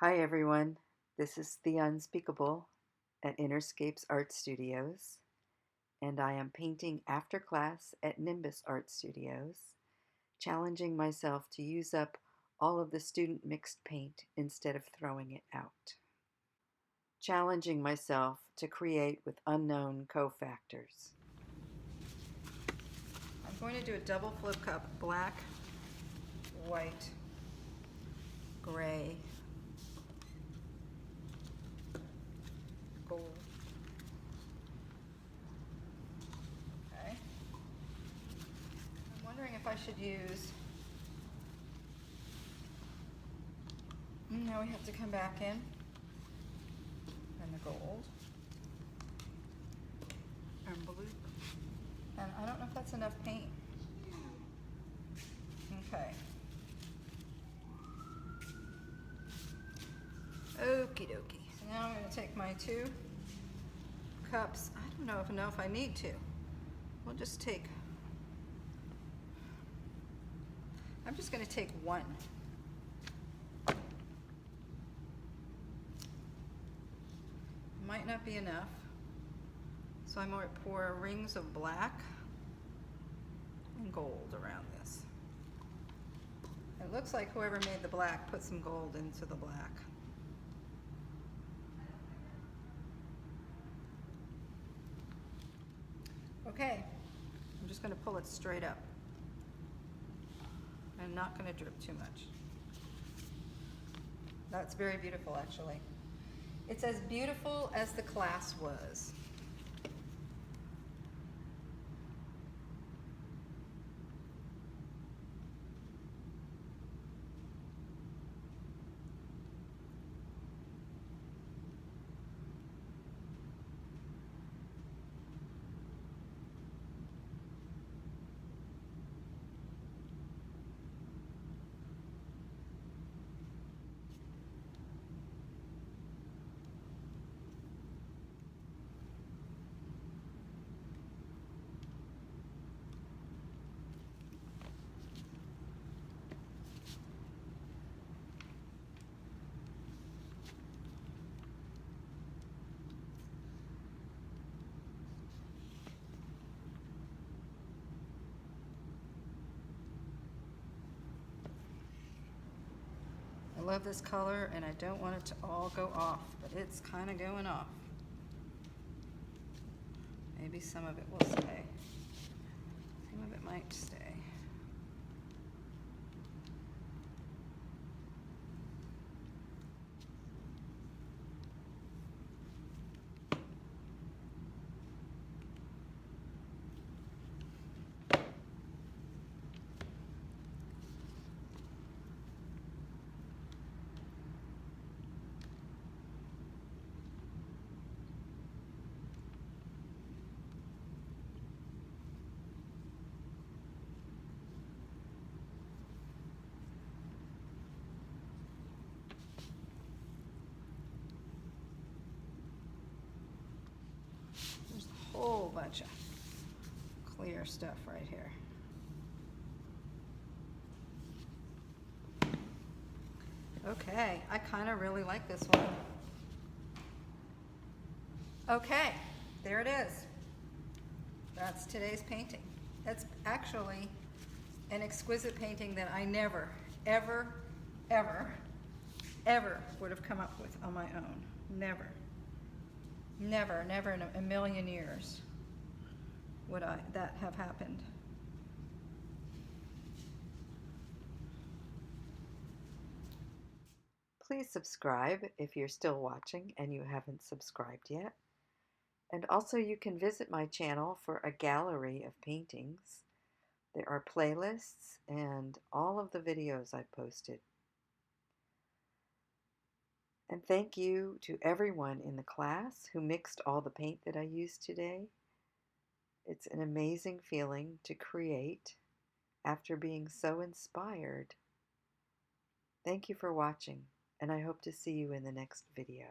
Hi everyone, this is The Unspeakable at Innerscapes Art Studios, and I am painting after class at Nimbus Art Studios, challenging myself to use up all of the student mixed paint instead of throwing it out. Challenging myself to create with unknown cofactors. I'm going to do a double flip cup, black, white, gray, gold. Okay. I'm wondering if I should use, now we have to come back in, and the gold, and blue, and I don't know if that's enough paint. Okay. Okie dokie. So now I'm going to take my 2 cups. I don't know if I need to. We'll just take, I'm just going to take 1. Might not be enough. So I'm going to pour rings of black and gold around this. It looks like whoever made the black put some gold into the black. Okay, I'm just going to pull it straight up. I'm not going to drip too much. That's very beautiful, actually. It's as beautiful as the class was. I love this color and I don't want it to all go off, but it's kind of going off. Maybe some of it will stay. Some of it might stay. There's a whole bunch of clear stuff right here. Okay, I kind of really like this one. Okay, there it is. That's today's painting. That's actually an exquisite painting that I never, ever, ever, ever would have come up with on my own. Never. Never, never in a million years would that have happened. Please subscribe if you're still watching and you haven't subscribed yet. And also you can visit my channel for a gallery of paintings. There are playlists and all of the videos I posted. And thank you to everyone in the class who mixed all the paint that I used today. It's an amazing feeling to create after being so inspired. Thank you for watching, and I hope to see you in the next video.